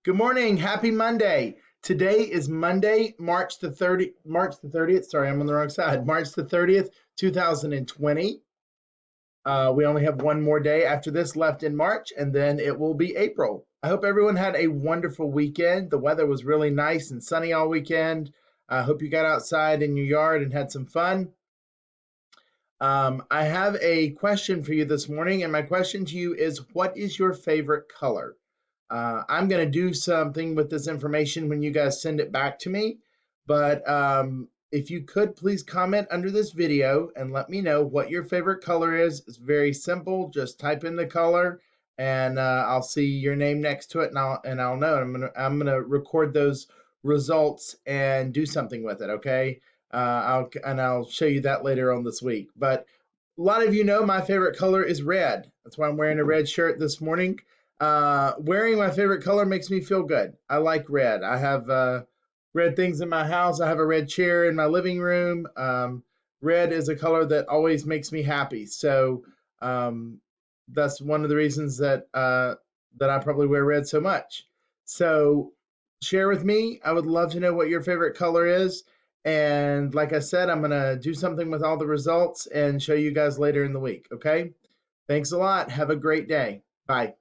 Good morning. Happy Monday. Today is Monday, March the 30th. Sorry, I'm on the wrong side. March the 30th, 2020. We only have one more day after this left in March, and then it will be April. I hope everyone had a wonderful weekend. The weather was really nice and sunny all weekend. I hope you got outside in your yard and had some fun. I have a question for you this morning, and my question to you is, what is your favorite color? I'm going to do something with this information when you guys send it back to me. But if you could please comment under this video and let me know what your favorite color is. It's very simple. Just type in the color and I'll see your name next to it and I'll know. I'm gonna record those results and do something with it. Okay. I'll show you that later on this week. But a lot of you know my favorite color is red. That's why I'm wearing a red shirt this morning. Wearing my favorite color makes me feel good. I like red. I have red things in my house. I have a red chair in my living room. Red is a color that always makes me happy. So um, that's one of the reasons that I probably wear red so much. So share with me. I would love to know what your favorite color is. And like I said, I'm gonna do something with all the results and show you guys later in the week. Okay. Thanks a lot. Have a great day. Bye.